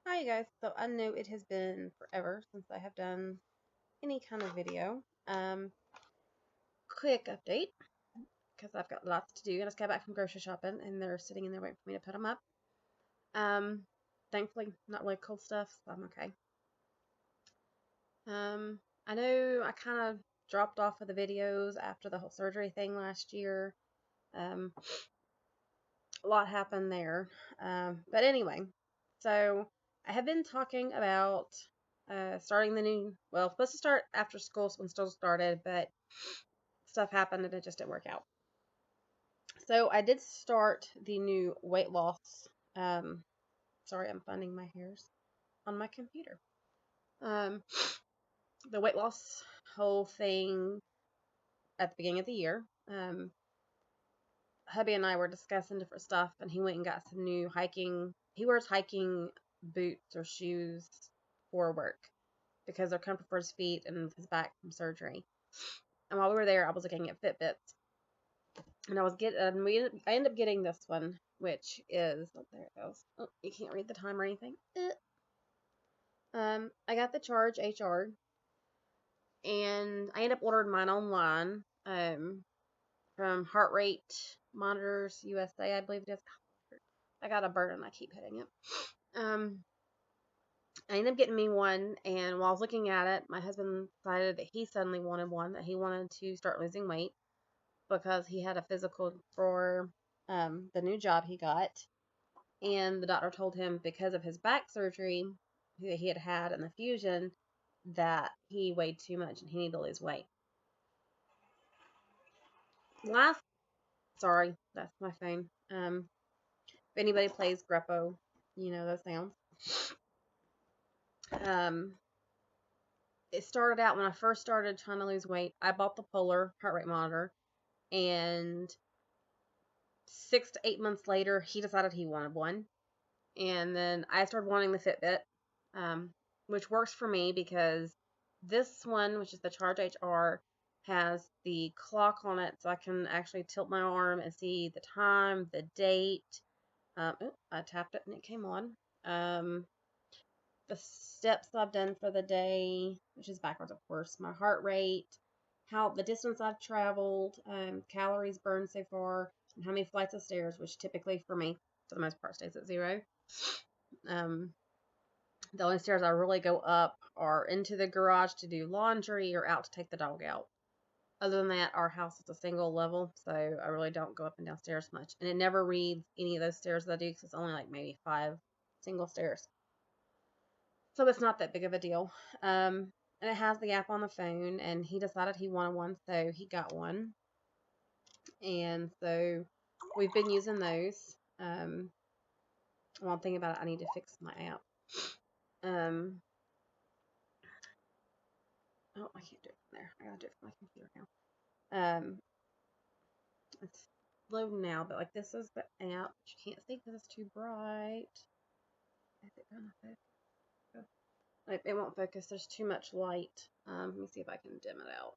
Hi guys, so I know it has been forever since I have done any kind of video. Quick update, because I've got lots to do. I just got back from grocery shopping and they're sitting in there waiting for me to put them up. Um, Thankfully, not really cold stuff, so I'm okay. I know I kind of dropped off of the videos after the whole surgery thing last year. Um, a lot happened there. But anyway, so I have been talking about starting the new, well, supposed to start after school when school started, but stuff happened and it just didn't work out. So I did start the new weight loss. Um, Sorry, I'm finding my hairs on my computer. Um, the weight loss whole thing at the beginning of the year. Hubby and I were discussing different stuff, and he went and got some new hiking. He wears hiking boots or shoes for work because they're comfortable for his feet and his back from surgery. And while we were there, I was looking at Fitbits, and I ended up getting this one, which is there it goes. Oh, you can't read the time or anything. I got the Charge HR, and I ended up ordering mine online. From Heart Rate Monitors USA, I believe it is. I got a burn and I keep hitting it. Um, I ended up getting me one, and while I was looking at it, my husband decided that he suddenly wanted one, that he wanted to start losing weight because he had a physical for the new job he got. And the doctor told him because of his back surgery that he had had and the fusion that he weighed too much and he needed to lose weight. Last, sorry, that's my phone. If anybody plays Greppo, you know those sounds. Um, it started out when I first started trying to lose weight. I bought the Polar heart rate monitor, and 6 to 8 months later, he decided he wanted one, and then I started wanting the Fitbit, um, which works for me because this one, which is the Charge HR, has the clock on it, so I can actually tilt my arm and see the time, the date. I tapped it and it came on. The steps I've done for the day, which is backwards, of course, my heart rate, how the distance I've traveled, calories burned so far, and how many flights of stairs, which typically for me, for the most part, stays at 0. Um, the only stairs I really go up are into the garage to do laundry or out to take the dog out. Other than that, our house is a single level, so I really don't go up and down stairs much. And it never reads any of those stairs that I do because it's only like maybe 5 single stairs. So it's not that big of a deal. And it has the app on the phone, and he decided he wanted one, so he got one. And so we've been using those. One thing about it, I need to fix my app. Um, oh, I can't do it from there. I gotta do it from my computer now. It's loading now, but like this is the app. You can't see because it's too bright. Is it gonna focus? It won't focus. There's too much light. Let me see if I can dim it out.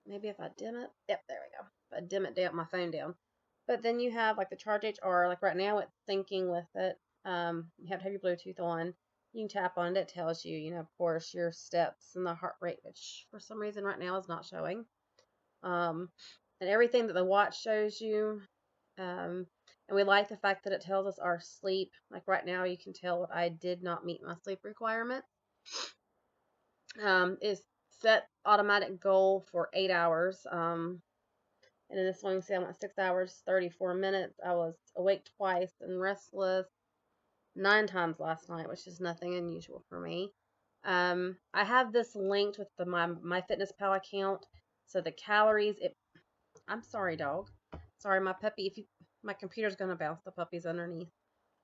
Maybe if I dim it. Yep, there we go. If I dim it down, my phone down. But then you have like the Charge HR. Like right now, it's syncing with it. You have to have your Bluetooth on. You can tap on it. It tells you, of course, your steps and the heart rate, which for some reason right now is not showing. And everything that the watch shows you. And we like the fact that it tells us our sleep. Like right now, you can tell I did not meet my sleep requirement. Is set automatic goal for 8 hours. And in this one, you see I went 6 hours, 34 minutes. I was awake twice and restless 9 times last night, which is nothing unusual for me. I have this linked with my MyFitnessPal account. So the calories, I'm sorry, dog. Sorry, my puppy. My computer's gonna bounce. The puppy's underneath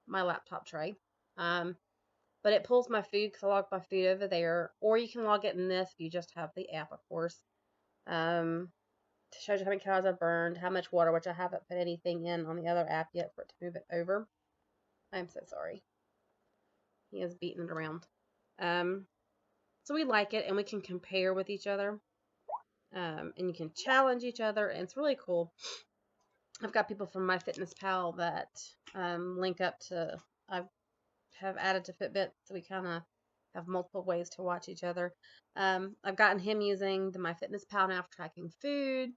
my laptop tray. But it pulls my food because I log my food over there, or you can log it in this if you just have the app, of course. It shows you how many calories I've burned, how much water, which I haven't put anything in on the other app yet for it to move it over. I'm so sorry. He is beating it around. So we like it, and we can compare with each other. And you can challenge each other, and it's really cool. I've got people from MyFitnessPal that link up to. have added to Fitbit, so we kind of have multiple ways to watch each other. I've gotten him using the MyFitnessPal now for tracking food.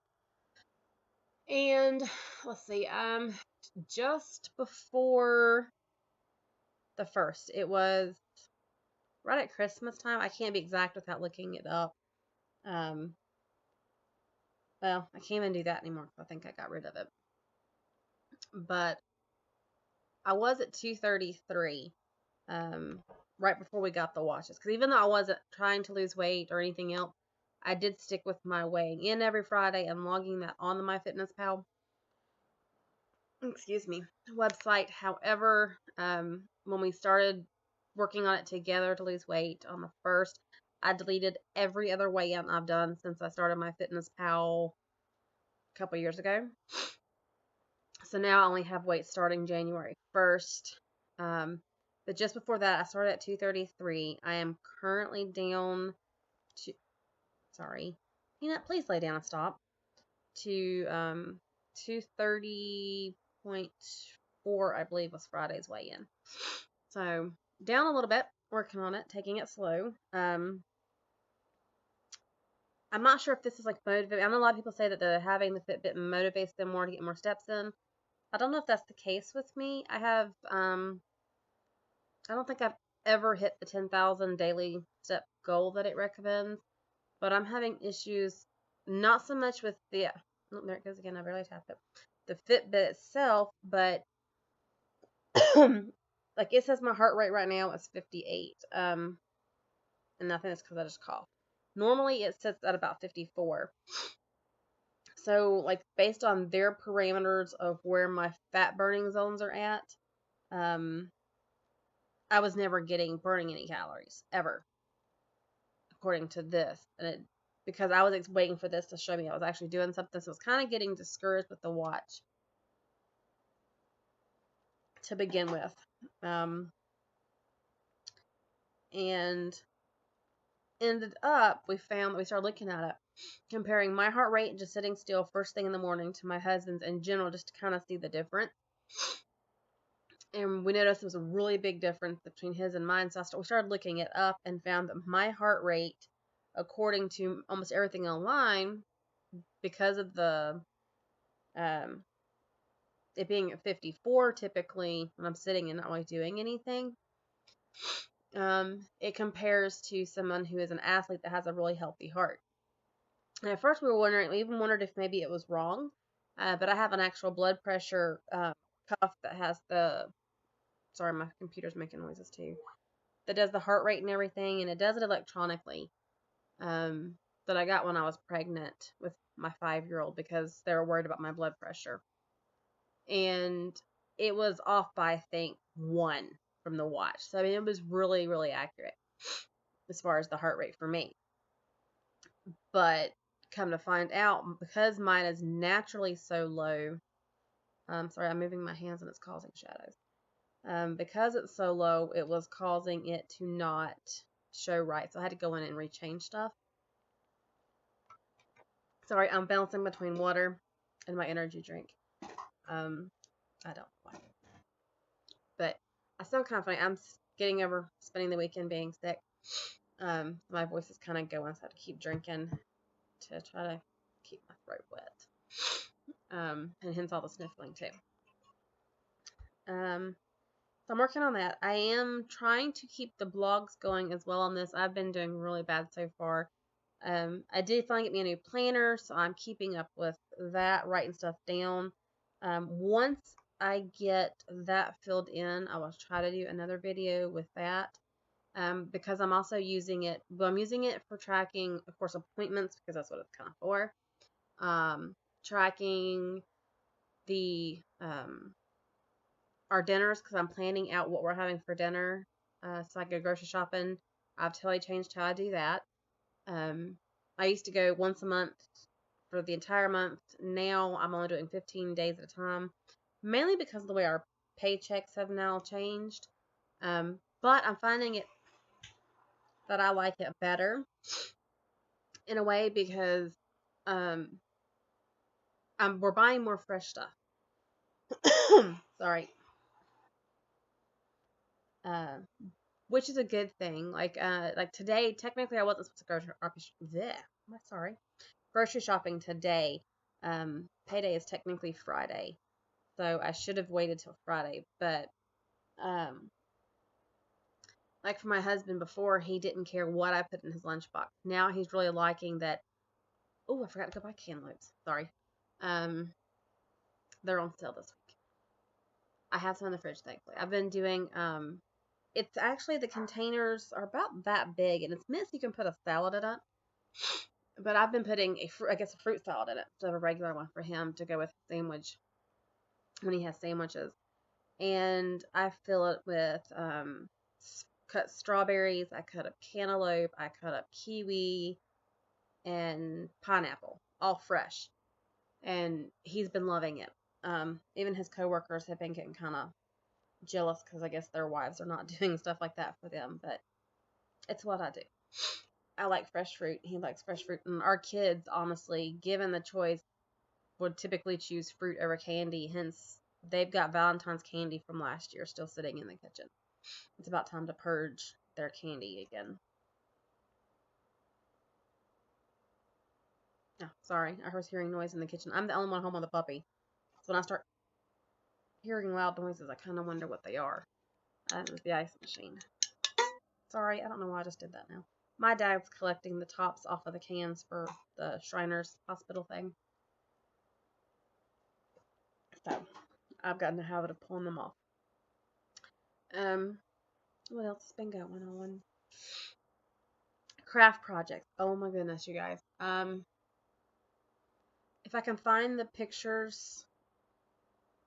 And let's see, just before the 1st, it was right at Christmas time. I can't be exact without looking it up. Well, I can't even do that anymore because I think I got rid of it. But I was at 233 right before we got the watches. Because even though I wasn't trying to lose weight or anything else, I did stick with my weighing in every Friday and logging that on the MyFitnessPal, excuse me, website. However, when we started working on it together to lose weight on the 1st, I deleted every other weigh-in I've done since I started MyFitnessPal a couple years ago. So now I only have weights starting January 1st. But just before that, I started at 233. I am currently down to, sorry, Peanut, please lay down and stop, to 230.4, I believe was Friday's weigh-in. So down a little bit, working on it, taking it slow. I'm not sure if this is like motivating. I know a lot of people say that having the Fitbit motivates them more to get more steps in. I don't know if that's the case with me. I don't think I've ever hit the 10,000 daily step goal that it recommends, but I'm having issues, not so much with the, oh, there it goes again, I barely tapped it, the Fitbit itself, but like it says my heart rate right now is 58, and I think that's because I just coughed. Normally it sits at about 54. So, like, based on their parameters of where my fat burning zones are at, I was never burning any calories ever, according to this. And because I was waiting for this to show me I was actually doing something, so I was kind of getting discouraged with the watch to begin with. And ended up, we started looking at it, comparing my heart rate just sitting still first thing in the morning to my husband's in general, just to kind of see the difference. And we noticed there was a really big difference between his and mine. So we started looking it up and found that my heart rate, according to almost everything online, because of the it being at 54 typically when I'm sitting and not really doing anything, it compares to someone who is an athlete that has a really healthy heart. And at first we even wondered if maybe it was wrong, but I have an actual blood pressure cuff that has sorry, my computer's making noises too, that does the heart rate and everything, and it does it electronically, that I got when I was pregnant with my 5-year-old because they were worried about my blood pressure. And it was off by, I think, 1 from the watch. So, I mean, it was really, really accurate as far as the heart rate for me. But come to find out, because mine is naturally so low, sorry, I'm moving my hands and it's causing shadows. Because it's so low, it was causing it to not show right. So I had to go in and rechange stuff. Sorry, I'm bouncing between water and my energy drink. I don't like it. But I still kind of funny. I'm getting over spending the weekend being sick. My voice is kind of going, so I have to keep drinking to try to keep my throat wet. And hence all the sniffling too. So I'm working on that. I am trying to keep the blogs going as well on this. I've been doing really bad so far. I did finally get me a new planner, so I'm keeping up with that, writing stuff down. Once I get that filled in, I will try to do another video with that. Because I'm also using it, I'm using it for tracking, of course, appointments, because that's what it's kind of for. Tracking our dinners, because I'm planning out what we're having for dinner, so I go grocery shopping. I've totally changed how I do that. I used to go once a month for the entire month. Now I'm only doing 15 days at a time, mainly because of the way our paychecks have now changed. But I'm finding it that I like it better in a way because we're buying more fresh stuff. Sorry. which is a good thing. Like today, technically, I wasn't supposed to go grocery shopping today. Payday is technically Friday, so I should have waited till Friday. But um, like for my husband before, he didn't care what I put in his lunchbox. Now he's really liking that. Oh, I forgot to go buy cantaloupes. Sorry. Um, they're on sale this week. I have some in the fridge, thankfully. I've been doing it's actually the containers are about that big, and it's meant so you can put a salad in it. But I've been putting a fruit salad in it instead of a regular one for him to go with sandwich when he has sandwiches. And I fill it with cut strawberries. I cut up cantaloupe. I cut up kiwi and pineapple, all fresh. And he's been loving it. Even his coworkers have been getting kind of jealous because I guess their wives are not doing stuff like that for them. But it's what I do. I like fresh fruit. He likes fresh fruit. And our kids, honestly, given the choice, would typically choose fruit over candy. Hence, they've got Valentine's candy from last year still sitting in the kitchen. It's about time to purge their candy again. Oh, sorry. I was hearing noise in the kitchen. I'm the only one home with a puppy. So when I start hearing loud noises, I kind of wonder what they are. That is the ice machine. Sorry, I don't know why I just did that now. My dad's collecting the tops off of the cans for the Shriners Hospital thing. So, I've gotten the habit of pulling them off. What else has been going on? Craft projects. Oh my goodness, you guys. If I can find the pictures,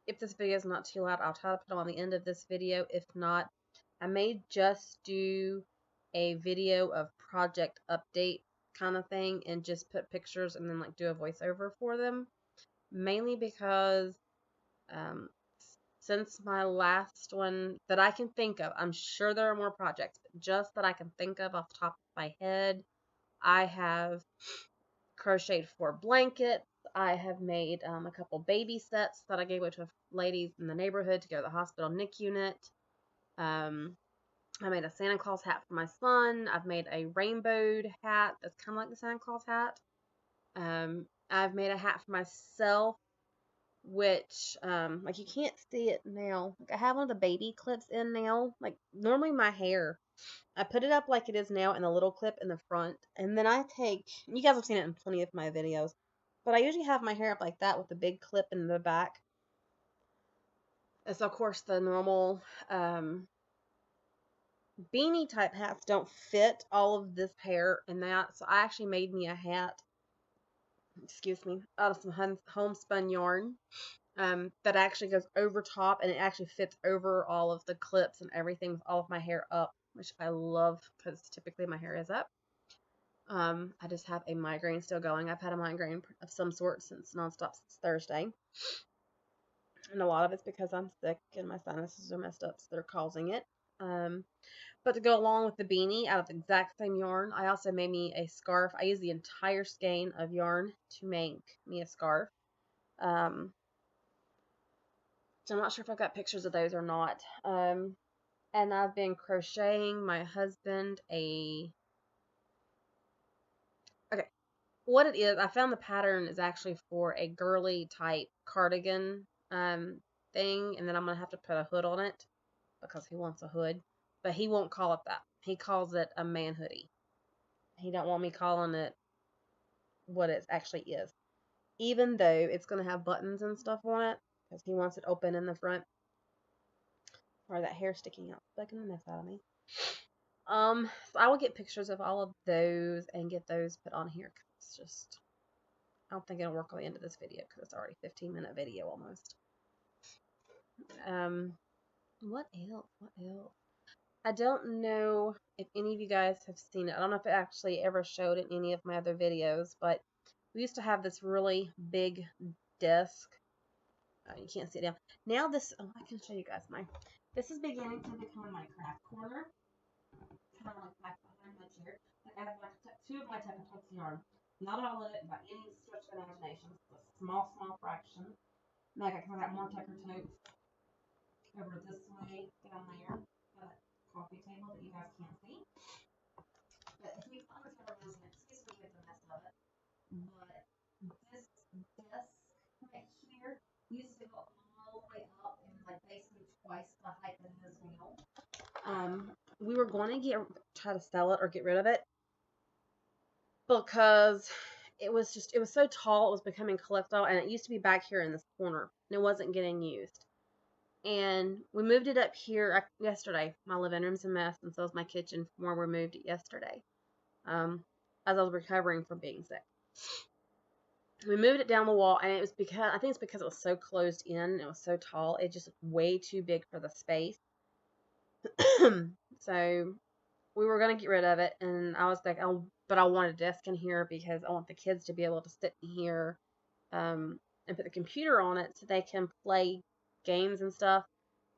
if this video is not too loud, I'll try to put them on the end of this video. If not, I may just do a video of project update kind of thing and just put pictures and then like do a voiceover for them. Mainly because since my last one that I can think of, I'm sure there are more projects, but just that I can think of off the top of my head, I have crocheted 4 blankets. I have made a couple baby sets that I gave away to ladies in the neighborhood to go to the hospital NIC unit. I made a Santa Claus hat for my son. I've made a rainbowed hat that's kind of like the Santa Claus hat. I've made a hat for myself, which, like you can't see it now. Like I have one of the baby clips in now. Like normally my hair, I put it up like it is now in a little clip in the front, and then I take, you guys have seen it in plenty of my videos, but I usually have my hair up like that with the big clip in the back. And so of course the normal, beanie type hats don't fit all of this hair and that, so I actually made me a hat, excuse me, out of some homespun yarn. That actually goes over top and it actually fits over all of the clips and everything with all of my hair up, which I love because typically my hair is up. I just have a migraine still going. I've had a migraine of some sort nonstop since Thursday. And a lot of it's because I'm sick and my sinuses are messed up, so they're causing it. But to go along with the beanie out of the exact same yarn, I also made me a scarf. I used the entire skein of yarn to make me a scarf. So I'm not sure if I've got pictures of those or not. And I've been crocheting my husband okay, what it is, I found the pattern is actually for a girly type cardigan thing, and then I'm going to have to put a hood on it because he wants a hood, but he won't call it that. He calls it a man hoodie. He don't want me calling it what it actually is, even though it's going to have buttons and stuff on it because he wants it open in the front. Or that hair sticking out, bugging the mess out of me. So I will get pictures of all of those and get those put on here. Cause it's just, I don't think it'll work on the end of this video because it's already a 15-minute video almost. What else? What else? I don't know if any of you guys have seen it. I don't know if it actually ever showed in any of my other videos, but we used to have this really big desk. You can't see it now. Now this, I can show you guys this is beginning to become my craft corner. Kind of like back behind my chair. Like I have like 2 of my Tekken yarn. Not all of it by any stretch of imagination. It's a small fraction. Like I got more Tekken totes over this way down there. coffee table that you guys can't see. But if you excuse me with the mess of it. But this desk right here used to go all the way up and like basically twice the height that it is now. We were going to try to sell it or get rid of it because it was so tall, it was becoming collectible, and it used to be back here in this corner, and it wasn't getting used. And we moved it up here yesterday. My living room's a mess, and so is my kitchen from where we moved it yesterday. As I was recovering from being sick. We moved it down the wall, and I think it's because it was so closed in, it was so tall, it just way too big for the space. So we were gonna get rid of it, and I was like, oh, but I want a desk in here because I want the kids to be able to sit in here, and put the computer on it so they can play games and stuff,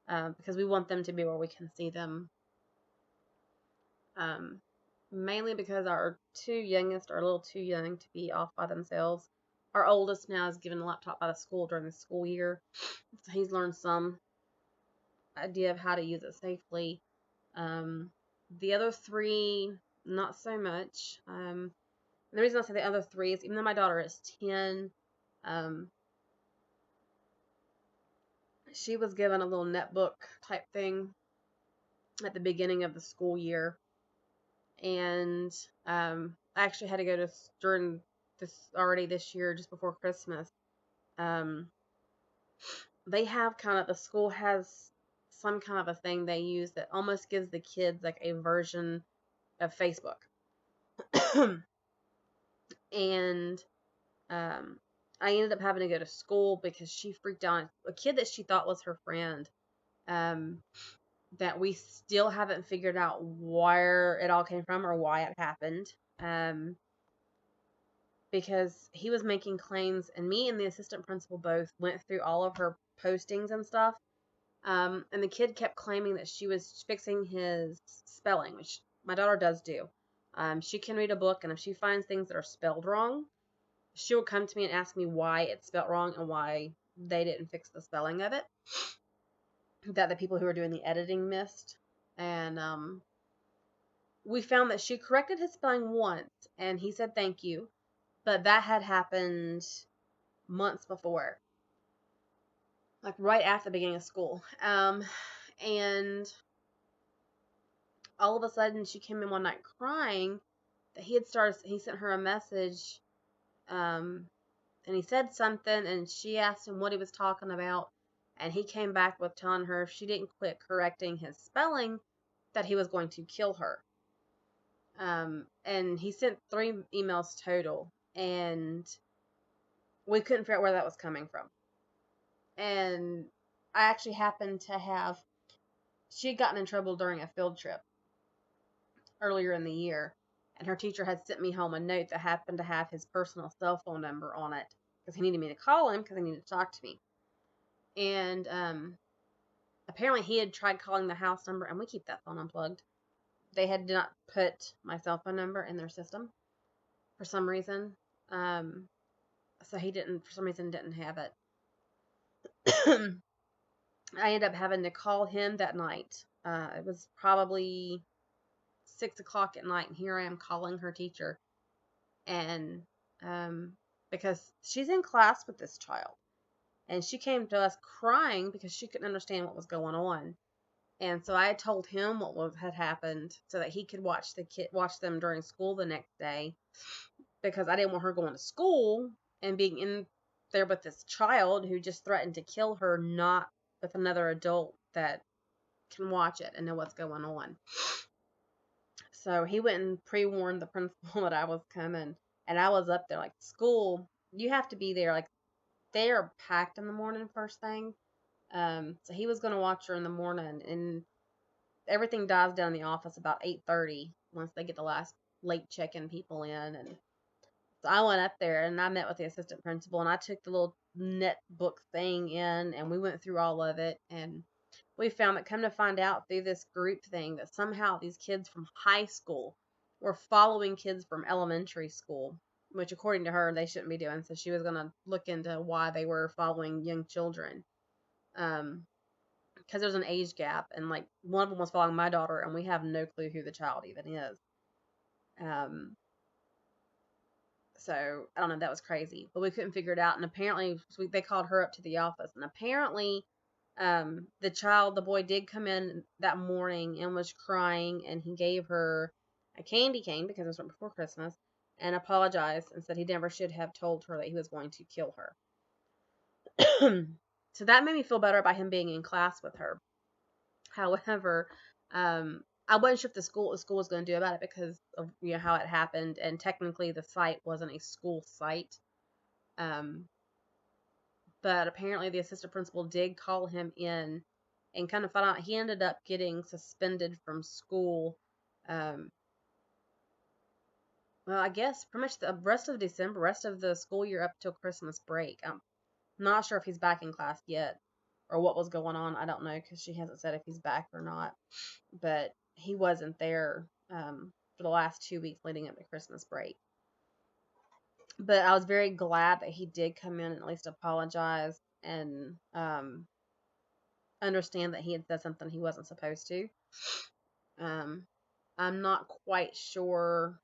because we want them to be where we can see them. Mainly because our two youngest are a little too young to be off by themselves. Our oldest now is given a laptop by the school during the school year, so he's learned some idea of how to use it safely. The other three, not so much. The reason I say the other three is even though my daughter is 10, she was given a little netbook type thing at the beginning of the school year, and I actually had to go to during this year just before Christmas. They have the school has some kind of a thing they use that almost gives the kids like a version of Facebook. And I ended up having to go to school because she freaked out. A kid that she thought was her friend, that we still haven't figured out where it all came from or why it happened. Because he was making claims, and me and the assistant principal both went through all of her postings and stuff. And the kid kept claiming that she was fixing his spelling, which my daughter does do. She can read a book, and if she finds things that are spelled wrong, she will come to me and ask me why it's spelled wrong and why they didn't fix the spelling of it that the people who were doing the editing missed. And we found that she corrected his spelling once, and he said thank you, but that had happened months before, like right after the beginning of school. And all of a sudden she came in one night crying that he sent her a message, and he said something, and she asked him what he was talking about, and he came back with telling her if she didn't quit correcting his spelling that he was going to kill her. And he sent 3 emails total, and we couldn't figure out where that was coming from. And I actually happened to have, she had gotten in trouble during a field trip earlier in the year, and her teacher had sent me home a note that happened to have his personal cell phone number on it because he needed me to call him because he needed to talk to me. And apparently he had tried calling the house number, and we keep that phone unplugged. They had not put my cell phone number in their system for some reason. So he for some reason didn't have it. I ended up having to call him that night. It was probably 6 o'clock at night, and here I am calling her teacher. And because she's in class with this child, and she came to us crying because she couldn't understand what was going on. And so I had told him what had happened so that he could watch them during school the next day, because I didn't want her going to school and being in there with this child who just threatened to kill her, not with another adult that can watch it and know what's going on. So he went and pre-warned the principal that I was coming, and I was up there. Like, school, you have to be there. Like, they are packed in the morning first thing. So he was going to watch her in the morning, and everything dies down in the office about 8:30 once they get the last late check-in people in. And so I went up there, and I met with the assistant principal, and I took the little netbook thing in, and we went through all of it, and we found that, come to find out through this group thing, that somehow these kids from high school were following kids from elementary school, which according to her they shouldn't be doing. So she was going to look into why they were following young children. because there's an age gap, and like one of them was following my daughter, and we have no clue who the child even is. Um, so I don't know, that was crazy, but we couldn't figure it out. And apparently, they called her up to the office, and apparently, the boy did come in that morning and was crying, and he gave her a candy cane because it was right before Christmas, and apologized and said he never should have told her that he was going to kill her. So that made me feel better about him being in class with her. However, I wasn't sure if the school was going to do about it because of how it happened, and technically the site wasn't a school site. But apparently the assistant principal did call him in and kind of found out he ended up getting suspended from school. Um, well, I guess pretty much the rest of December, rest of the school year up till Christmas break. I'm not sure if he's back in class yet or what was going on. I don't know because she hasn't said if he's back or not. But he wasn't there for the last 2 weeks leading up to Christmas break. But I was very glad that he did come in and at least apologize and understand that he had said something he wasn't supposed to. I'm not quite sure.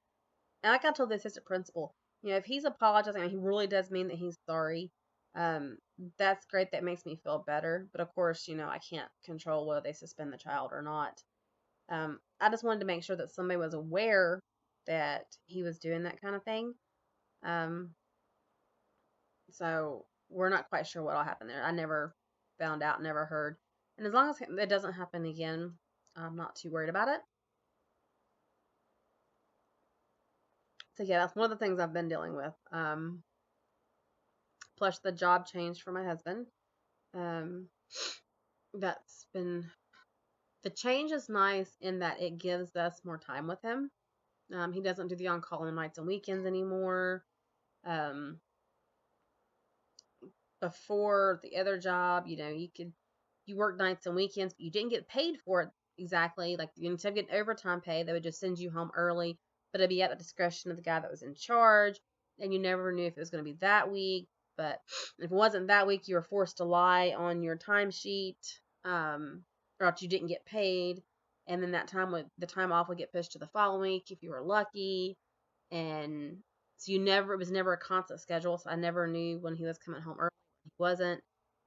And like I told the assistant principal, if he's apologizing and he really does mean that he's sorry, that's great. That makes me feel better. But of course, I can't control whether they suspend the child or not. I just wanted to make sure that somebody was aware that he was doing that kind of thing. So we're not quite sure what'll happen there. I never found out, never heard. And as long as it doesn't happen again, I'm not too worried about it. So yeah, that's one of the things I've been dealing with. Plus the job change for my husband. That's been, the change is nice in that it gives us more time with him. He doesn't do the on-call on nights and weekends anymore. Before the other job, you work nights and weekends, but you didn't get paid for it exactly. Like, instead of getting overtime pay, they would just send you home early, but it'd be at the discretion of the guy that was in charge, and you never knew if it was going to be that week. But if it wasn't that week, you were forced to lie on your timesheet, or else you didn't get paid, and then the time off would get pushed to the following week if you were lucky, and so it was never a constant schedule, so I never knew when he was coming home early, when he wasn't,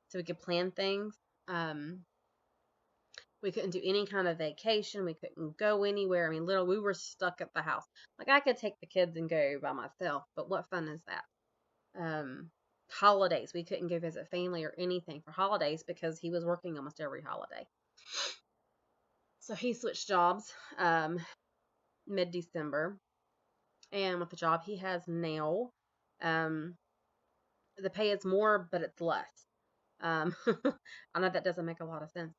so we could plan things. We couldn't do any kind of vacation. We couldn't go anywhere. I mean, literally, we were stuck at the house. Like, I could take the kids and go by myself, but what fun is that? Holidays, we couldn't go visit family or anything for holidays because he was working almost every holiday. So he switched jobs mid-December, and with the job he has now, the pay is more, but it's less. I know that doesn't make a lot of sense.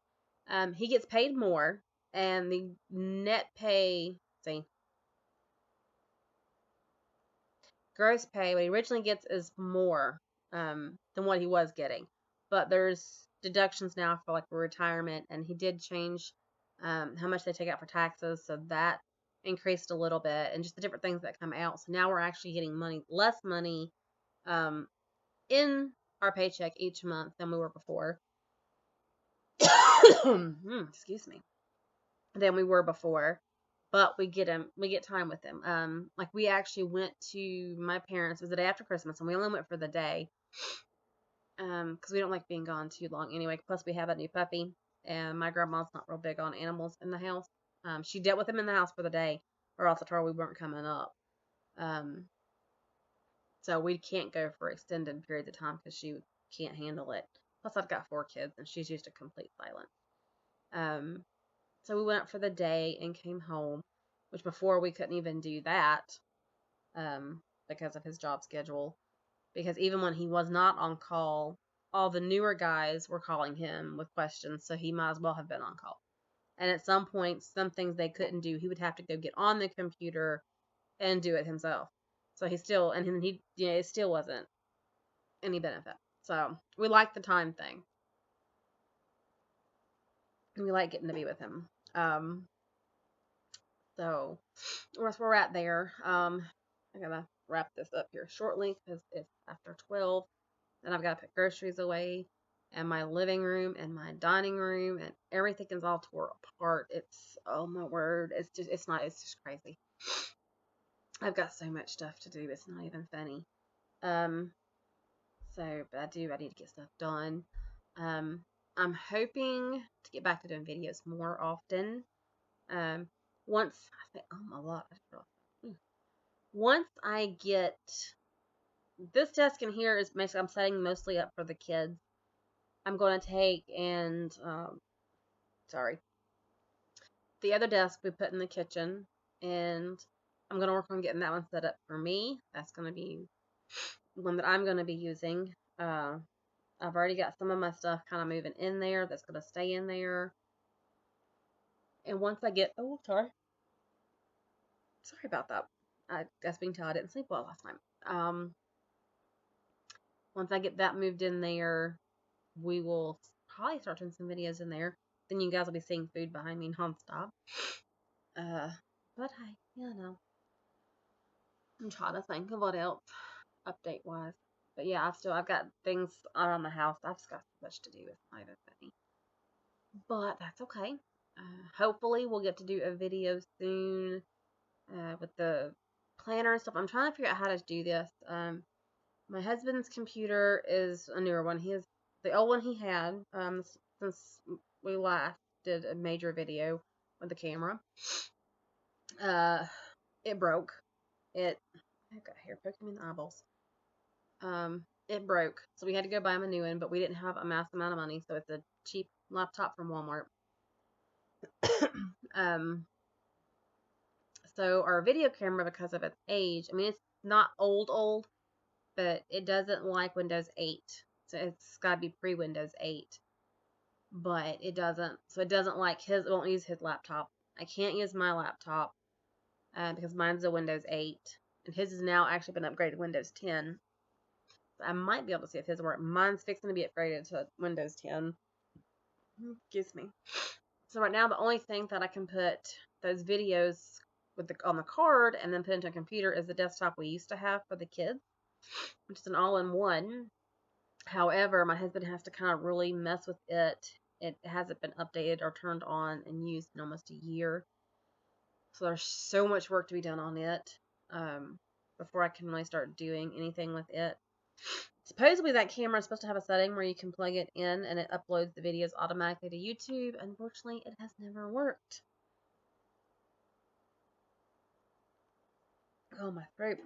He gets paid more, and the net pay, gross pay, what he originally gets is more than what he was getting. But there's deductions now for like retirement, and he did change how much they take out for taxes, so that increased a little bit, and just the different things that come out. So now we're actually getting less money in our paycheck each month than we were before. Excuse me. Than we were before, but we get time with him. Like, we actually went to my parents. It was the day after Christmas, and we only went for the day. Because we don't like being gone too long anyway. Plus, we have a new puppy, and my grandma's not real big on animals in the house. She dealt with him in the house for the day, or else I told her we weren't coming up. So we can't go for extended periods of time because she can't handle it. Plus, I've got 4 kids, and she's used to complete silence. So we went up for the day and came home, which before we couldn't even do that because of his job schedule. Because even when he was not on call, all the newer guys were calling him with questions, so he might as well have been on call. And at some point, some things they couldn't do, he would have to go get on the computer and do it himself. So it still wasn't any benefit. So we like the time thing. We like getting to be with him. So that's where we're at there. I gotta wrap this up here shortly because it's after 12. Then I've got to put groceries away and my living room and my dining room and everything is all tore apart. It's, oh my word, it's just crazy. I've got so much stuff to do, it's not even funny. But I need to get stuff done. I'm hoping to get back to doing videos more often. Once I think, oh my lot, once I get this desk in here is basically I'm setting mostly up for the kids. I'm going to take and sorry, the other desk we put in the kitchen, and I'm going to work on getting that one set up for me. That's going to be one that I'm going to be using. I've already got some of my stuff kind of moving in there that's going to stay in there. And once I get, oh, sorry about that. I guess being told I didn't sleep well last night. Once I get that moved in there, we will probably start doing some videos in there. Then you guys will be seeing food behind me nonstop. But hey, I'm trying to think of what else update wise. But yeah, I've got things around the house. I've just got so much to do. It's not even funny. But that's okay. Hopefully we'll get to do a video soon with the planner and stuff. I'm trying to figure out how to do this. My husband's computer is a newer one. The old one he had since we last did a major video with the camera. It broke. I've got hair poking me in the eyeballs. It broke, so we had to go buy him a new one, but we didn't have a mass amount of money, so it's a cheap laptop from Walmart. So our video camera, because of its age, I mean, it's not old, but it doesn't like Windows 8. So it's got to be pre-Windows 8. But it doesn't like it won't use his laptop. I can't use my laptop because mine's a Windows 8. And his has now actually been upgraded to Windows 10. So I might be able to see if his works. Mine's fixing to be upgraded to Windows 10. Excuse me. So right now, the only thing that I can put those videos on the card and then put into a computer is the desktop we used to have for the kids, which is an all-in-one. However, my husband has to kind of really mess with it. It hasn't been updated or turned on and used in almost a year. So there's so much work to be done on it before I can really start doing anything with it. Supposedly that camera is supposed to have a setting where you can plug it in and it uploads the videos automatically to YouTube. Unfortunately, it has never worked. Oh, my throat.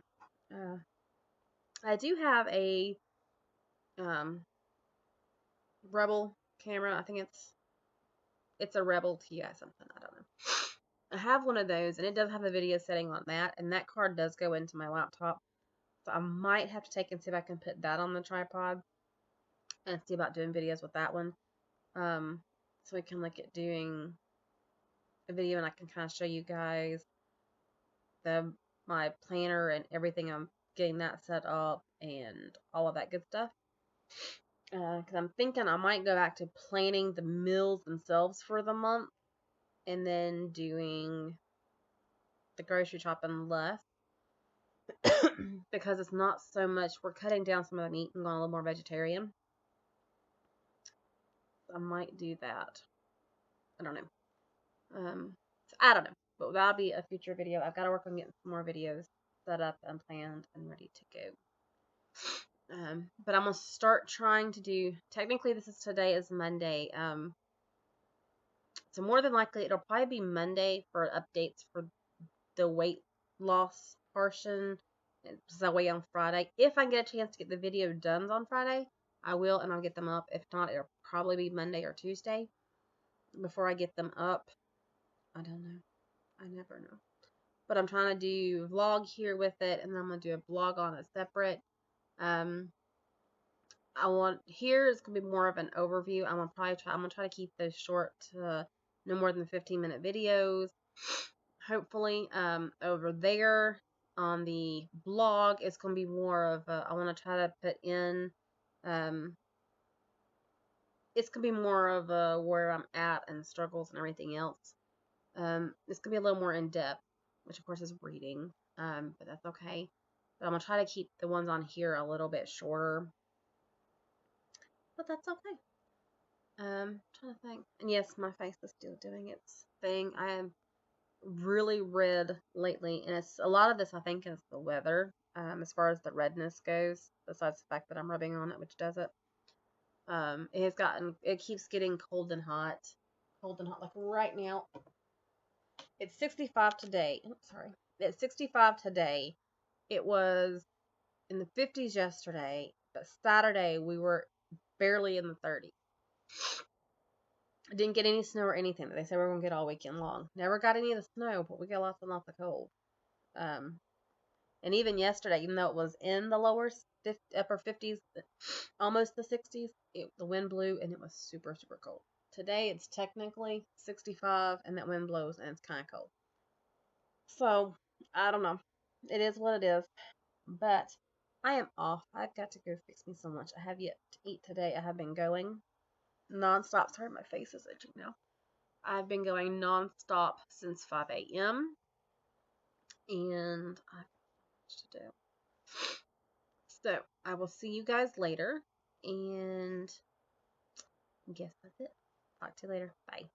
I do have a Rebel camera. I think it's a Rebel TI something. I don't know. I have one of those, and it does have a video setting on that, and that card does go into my laptop. So I might have to take and see if I can put that on the tripod and see about doing videos with that one. So we can look at doing a video, and I can kind of show you guys my planner and everything. I'm getting that set up and all of that good stuff. Because I'm thinking I might go back to planning the meals themselves for the month and then doing the grocery shopping less. Because it's not so much, we're cutting down some of the meat and going a little more vegetarian. I might do that. I don't know. I don't know. But that'll be a future video. I've got to work on getting some more videos set up and planned and ready to go. But I'm going to start trying to do, technically today is Monday. So more than likely it'll probably be Monday for updates for the weight loss portion. So that way on Friday. If I get a chance to get the video done on Friday, I will, and I'll get them up. If not, it'll probably be Monday or Tuesday before I get them up. I don't know. I never know. But I'm trying to do vlog here with it, and then I'm going to do a blog on it separate. Here is going to be more of an overview. I'm going to try to keep those short to no more than 15-minute videos. Hopefully, over there on the blog, it's going to be more of I want to try to put in, it's going to be more of where I'm at and struggles and everything else. It's going to be a little more in-depth, which of course is reading, but that's okay. But I'm going to try to keep the ones on here a little bit shorter. But that's okay. Trying to think. And yes, my face is still doing its thing. I am really red lately, and it's a lot of this I think is the weather. As far as the redness goes, besides the fact that I'm rubbing on it, which does it. It keeps getting cold and hot. Cold and hot. Like right now, it's 65 today. Oh, sorry. It's 65 today. It was in the 50s yesterday, but Saturday we were barely in the 30s. Didn't get any snow or anything that they said we were going to get all weekend long. Never got any of the snow, but we got lots and lots of cold. Um, and even yesterday, even though it was in the upper 50s, almost the 60s, the wind blew and it was super, super cold. Today it's technically 65 and that wind blows and it's kind of cold. So, I don't know. It is what it is. But I am off. I've got to go fix me some lunch. I have yet to eat today. I have been going nonstop. Sorry, my face is itching now. I've been going nonstop since 5 a.m. and I've got much to do. So I will see you guys later, and I guess that's it. Talk to you later. Bye.